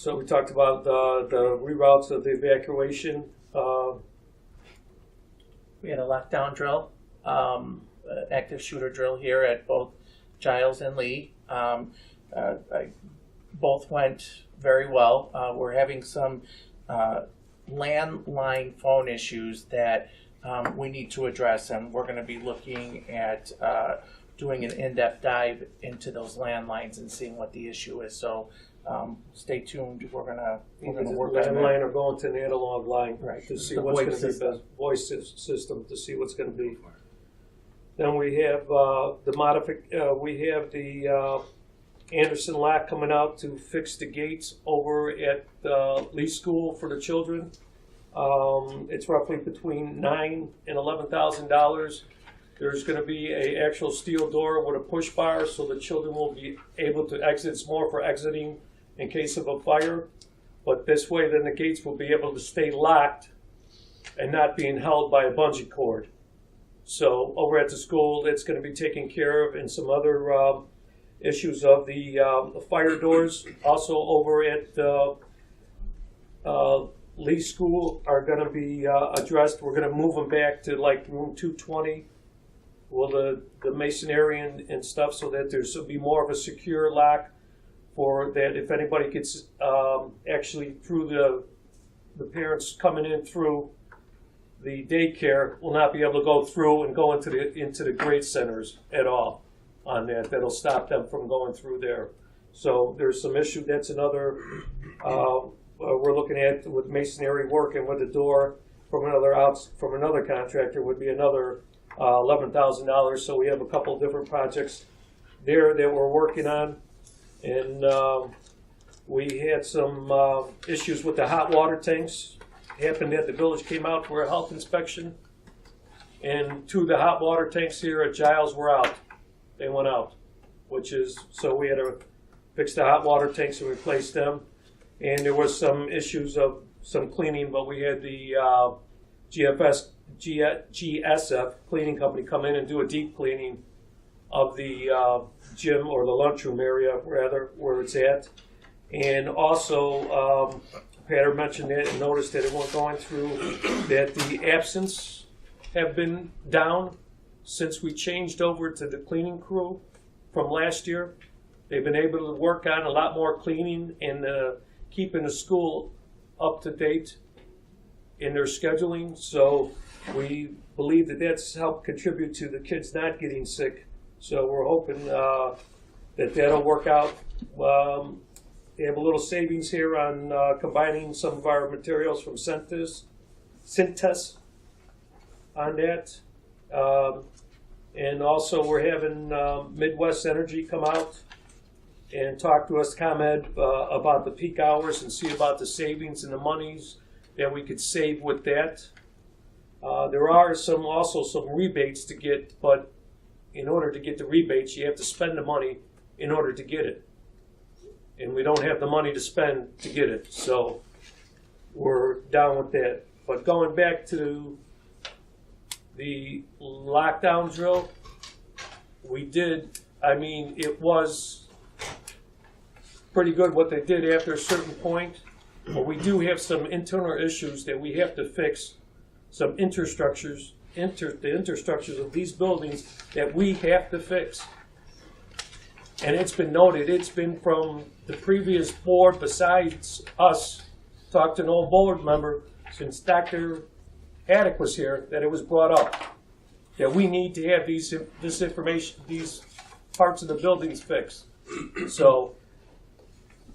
So we talked about the reroutes of the evacuation. We had a lockdown drill, active shooter drill here at both Giles and Lee. Both went very well. We're having some landline phone issues that we need to address, and we're going to be looking at doing an in-depth dive into those landlines and seeing what the issue is. So stay tuned. We're gonna work on landline or going to an analog line, right, to see what's going to be the voice system, to see what's going to be. Then we have we have the Anderson Lock coming out to fix the gates over at Lee School for the children. It's roughly between $9,000 and $11,000. There's going to be an actual steel door with a push bar, so the children will be able to exit. It's more for exiting in case of a fire. But this way, then the gates will be able to stay locked and not being held by a bungee cord. So over at the school, it's going to be taken care of, and some other issues of the fire doors. Also over at Lee School are going to be addressed. We're going to move them back to like room 220. Well, the masonry and stuff, so that there's will be more of a secure lock for that. If anybody gets actually through the parents coming in through the daycare, will not be able to go through and go into the grade centers at all on that. That'll stop them from going through there. So there's some issue. That's another we're looking at with masonry work, and with the door from another contractor would be another $11,000. So we have a couple of different projects there that we're working on, and we had some issues with the hot water tanks. It happened that the village came out for a health inspection, and two of the hot water tanks here at Giles were out. They went out, so we had to fix the hot water tanks and replace them. And there was some issues of some cleaning, but we had the GSF cleaning company come in and do a deep cleaning of the gym, or the lunchroom area, rather, where it's at. And also, Patter mentioned it and noticed that it went going through that the absence have been down since we changed over to the cleaning crew from last year. They've been able to work on a lot more cleaning and keeping the school up to date in their scheduling. So we believe that that's helped contribute to the kids not getting sick. So we're hoping that that'll work out. They have a little savings here on combining some of our materials from Synthes on that. And also we're having Midwest Energy come out and talk to us, ComEd, about the peak hours and see about the savings and the monies that we could save with that. There are also some rebates to get, but in order to get the rebates, you have to spend the money in order to get it. And we don't have the money to spend to get it, so we're down with that. But going back to the lockdown drill, it was pretty good what they did after a certain point, but we do have some internal issues that we have to fix, some the interstructures of these buildings that we have to fix. And it's been noted, it's been from the previous board, besides us, talked to an old board member since Dr. Haddock was here, that it was brought up that we need to have this information, these parts of the buildings fixed. So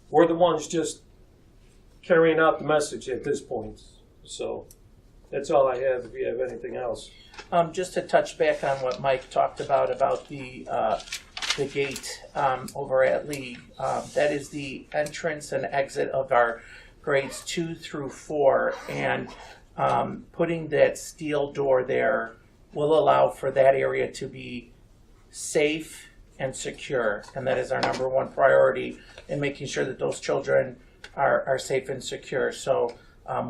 we're the ones just carrying out the message at this point. So that's all I have. If you have anything else, just to touch back on what Mike talked about the gate over at Lee. That is the entrance and exit of our grades 2 through 4, and putting that steel door there will allow for that area to be safe and secure, and that is our number one priority in making sure that those children are safe and secure. So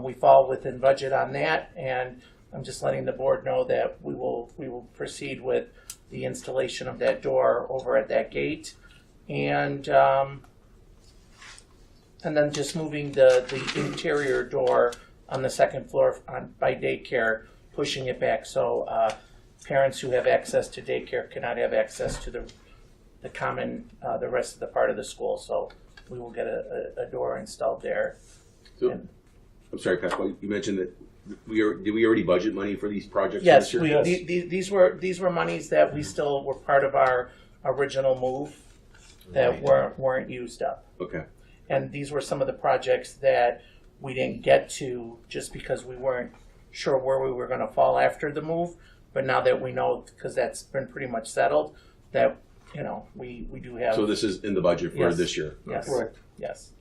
we fall within budget on that, and I'm just letting the board know that we will proceed with the installation of that door over at that gate. And I And then just moving the interior door on the second floor by daycare, pushing it back so parents who have access to daycare cannot have access to the common, the rest of the part of the school. So we will get a door installed there. So, I'm sorry, Pascal, you mentioned that did we already budget money for these projects? Yes, this year? these were monies that we still were part of our original move that weren't used up. Okay. And these were some of the projects that we didn't get to just because we weren't sure where we were going to fall after the move. But now that we know, because that's been pretty much settled, that we do have. So this is in the budget for this year. Yes. Correct. Yes.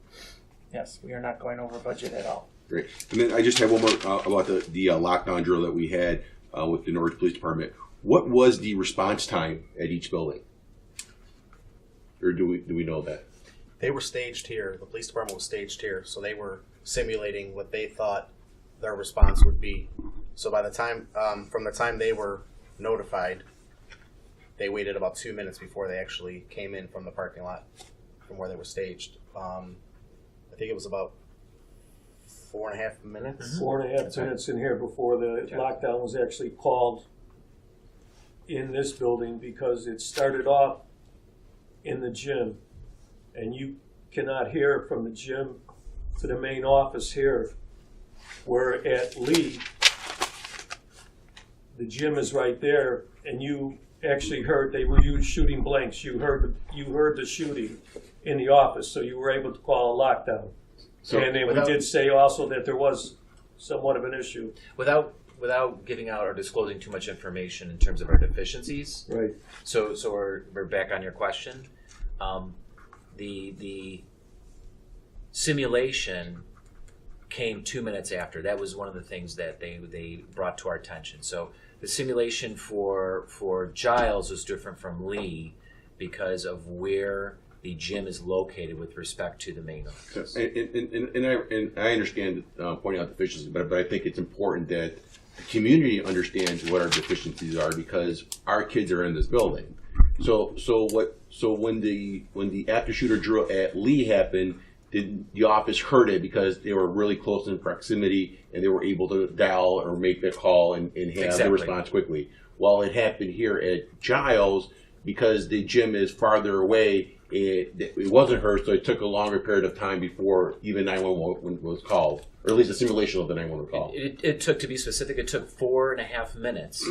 We are not going over budget at all. Great. And then I just have one more about the lockdown drill that we had with the Norwich Police Department. What was the response time at each building? Or do we know that? They were staged here. The police department was staged here, so they were simulating what they thought their response would be. So by the time, from the time they were notified, they waited about 2 minutes before they actually came in from the parking lot, from where they were staged. I think it was about 4.5 minutes. 4.5 minutes in here before the lockdown was actually called in this building, because it started off in the gym, and you cannot hear from the gym to the main office here. Where at Lee, the gym is right there, and you actually heard they were shooting blanks. You heard the shooting in the office, so you were able to call a lockdown. So, and then we did say also that there was somewhat of an issue. Without giving out or disclosing too much information in terms of our deficiencies. Right. So we're back on your question. The simulation came 2 minutes after. That was one of the things that they brought to our attention. So the simulation for Giles was different from Lee because of where the gym is located with respect to the main office. And I understand pointing out deficiencies, but I think it's important that the community understands what our deficiencies are, because our kids are in this building. So when the after shooter drill at Lee happened, the office heard it because they were really close in proximity and they were able to dial or make the call and have the response quickly. While it happened here at Giles, because the gym is farther away, it wasn't heard, so it took a longer period of time before even 911 was called, or at least a simulation of the 911 call. It took, to be specific, it took 4.5 minutes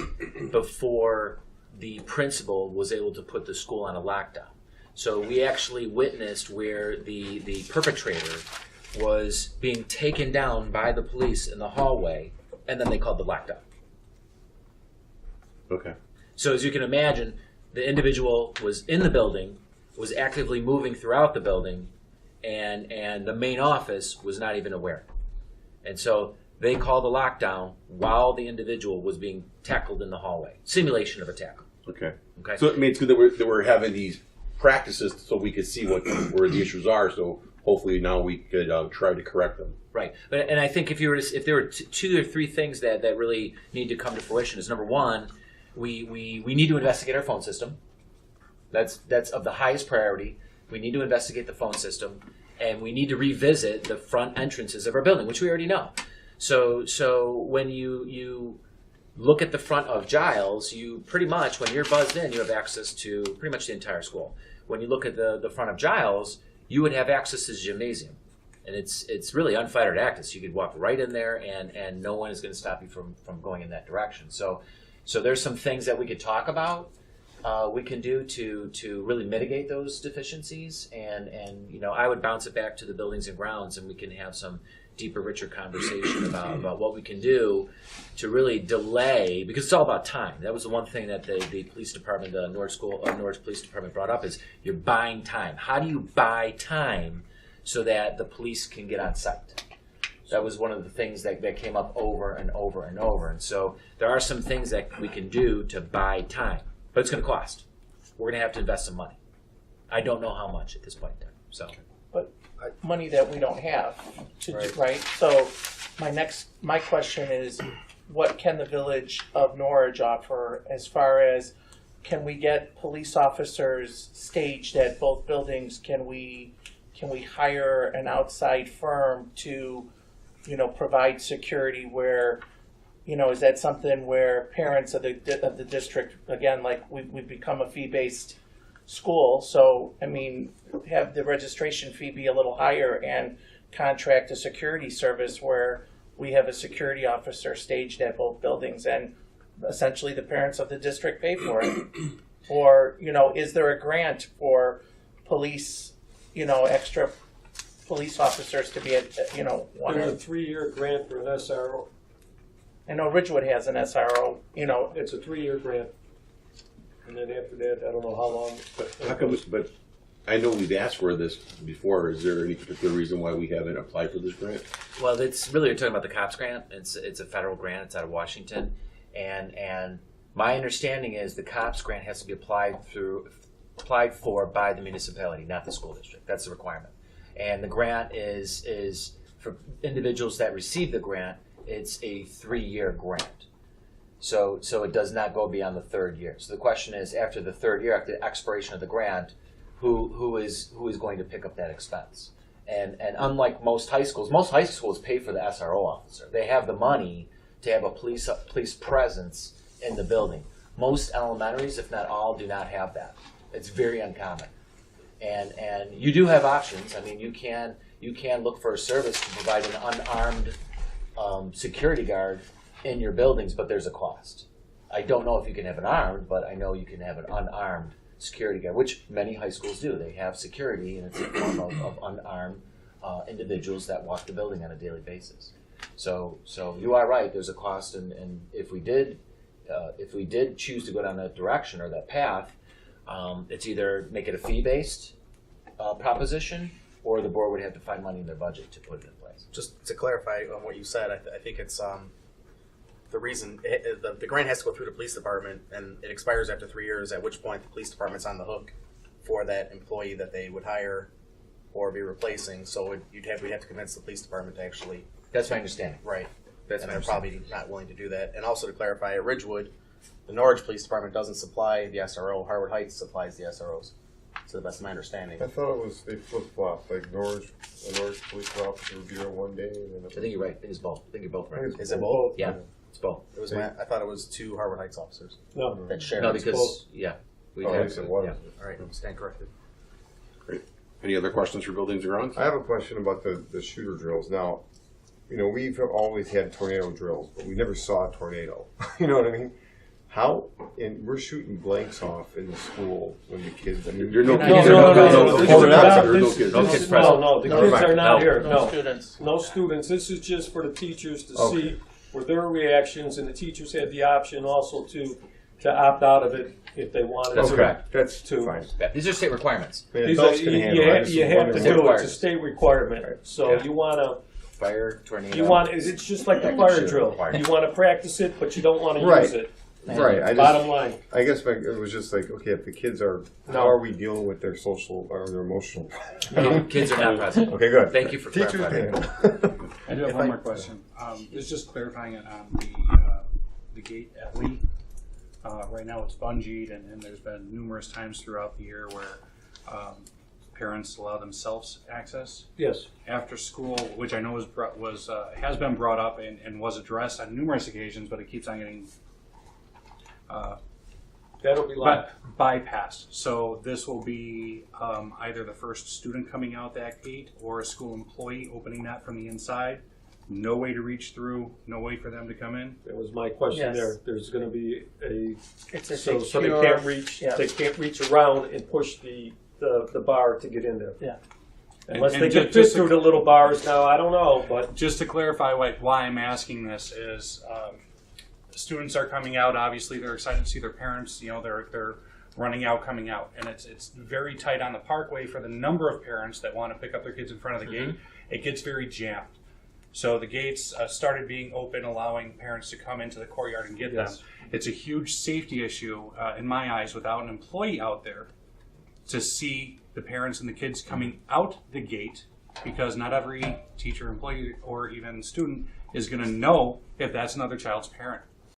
before the principal was able to put the school on a lockdown. So we actually witnessed where the perpetrator was being taken down by the police in the hallway, and then they called the lockdown. Okay. So as you can imagine, the individual was in the building, was actively moving throughout the building, and the main office was not even aware. And so they called the lockdown while the individual was being tackled in the hallway. Simulation of a tackle. Okay. Okay. So it means that we're having these practices so we could see where the issues are. So hopefully now we could try to correct them. Right, and I think if there were two or three things that really need to come to fruition, is number one, we need to investigate our phone system. That's of the highest priority. We need to investigate the phone system, and we need to revisit the front entrances of our building, which we already know. So when you look at the front of Giles, you pretty much, when you're buzzed in, you have access to pretty much the entire school. When you look at the front of Giles, you would have access to the gymnasium. And it's really unfettered access. You could walk right in there, and no one is going to stop you from going in that direction. So there's some things that we could talk about, we can do to really mitigate those deficiencies. And I would bounce it back to the buildings and grounds, and we can have some deeper, richer conversation about what we can do to really delay, because it's all about time. That was the one thing that the police department, the Norwich Police Department brought up, is you're buying time. How do you buy time so that the police can get on site? That was one of the things that came up over and over and over. And so there are some things that we can do to buy time, but it's going to cost. We're going to have to invest some money. I don't know how much at this point in time. So, but money that we don't have to do, right? So my question is, what can the village of Norwich offer as far as, can we get police officers staged at both buildings? Can we can we hire an outside firm to, provide security where, is that something where parents of the district, again, like we've become a fee-based school, so, have the registration fee be a little higher and contract a security service where we have a security officer staged at both buildings and essentially the parents of the district pay for it? Or, is there a grant for police, extra police officers to be at, one There's a or, 3-year grant for an SRO. I know Ridgewood has an SRO, It's a 3-year grant. And then after that, I don't know how long, but. How come, but I know we've asked for this before. Is there any particular reason why we haven't applied for this grant? Well, it's really, you're talking about the COPS grant. It's a federal grant. It's out of Washington. And my understanding is the COPS grant has to be applied for by the municipality, not the school district. That's the requirement. And the grant is for individuals that receive the grant, it's a 3-year grant. So it does not go beyond the 3rd year. So the question is, after the 3rd year, after the expiration of the grant, who is going to pick up that expense? And unlike most high schools pay for the SRO officer. They have the money to have a police presence in the building. Most elementaries, if not all, do not have that. It's very uncommon. And you do have options. You can look for a service to provide an unarmed security guard in your buildings, but there's a cost. I don't know if you can have an armed, but I know you can have an unarmed security guard, which many high schools do. They have security, and it's a form of unarmed individuals that walk the building on a daily basis. So you are right. There's a cost, and if we did choose to go down that direction or that path, it's either make it a fee-based proposition, or the board would have to find money in their budget to put it in place. Just to clarify on what you said, I think it's the reason the grant has to go through the police department, and it expires after 3 years. At which point, the police department's on the hook for that employee that they would hire or be replacing. So we'd have to convince the police department to actually. That's my understanding. Right. That's and my they're probably not willing to do that. And also to clarify, at Ridgewood, the Norwich Police Department doesn't supply the SRO. Harwood Heights supplies the SROs, to the best of my understanding. I thought it was they flip flop. Like a Norwich police officer would be there one day, and then I think you're right. I think it's both. I think you're both right. Is it both? Yeah, it's both. It was. I thought it was 2 Harwood Heights officers No. that share. No, It's because both. we Oh, have at least it was. yeah. All right, stand corrected. Great. Any other questions for buildings and grounds? I have a question about the shooter drills. Now, we've always had tornado drills, but we never saw a tornado. You know what I mean? How? And we're shooting blanks off in the school when the kids. You're no No, kids. no, There's no, no no, kids. no, There's no this- kids. No this kids is- present. No, the No, kids right. are not No. here, no no. students. No students, this is just for the teachers to Okay. see for their reactions, and the teachers had the option also to opt out of it if they wanted That's to. correct. That's To- fine. Yeah, these are state requirements. I mean, These adults are- can you, handle it. I you, just you have to wondering- State do it, it's a requirements. state requirement, Right. so Yeah. you wanna, Fire, tornado. it's just like the fire drill, required. you wanna practice it, but you don't wanna Right. use it, Right. bottom line. I guess it was just like, okay, if the kids are, how are we dealing with their social or their emotional? No, kids are not present. Okay, good. Thank you for Teachers clarifying. handle. I do have one more question. It's just clarifying it on the gate at Lee. Right now it's bungeed, and there's been numerous times throughout the year where parents allow themselves access Yes, after school, which I know has been brought up and was addressed on numerous occasions, but it keeps on getting that'll be like, bypassed. So this will be either the first student coming out that gate or a school employee opening that from the inside. No way to reach through, no way for them to come in. that was my question Yes. there, there's gonna be It's a so secure. they can't reach, yeah. they can't reach around and push the bar to get in there. Yeah. Unless And they can just fit to- through the little bars now, I don't know, but Just to clarify why I'm asking this is students are coming out. Obviously, they're excited to see their parents. They're running out, coming out, and it's very tight on the parkway for the number of parents that want to pick up their kids in front of the gate. It gets very jammed. So the gates started being open, allowing parents to come into the courtyard and get Yes. them. It's a huge safety issue in my eyes without an employee out there to see the parents and the kids coming out the gate, because not every teacher, employee, or even student is going to know if that's another child's parent.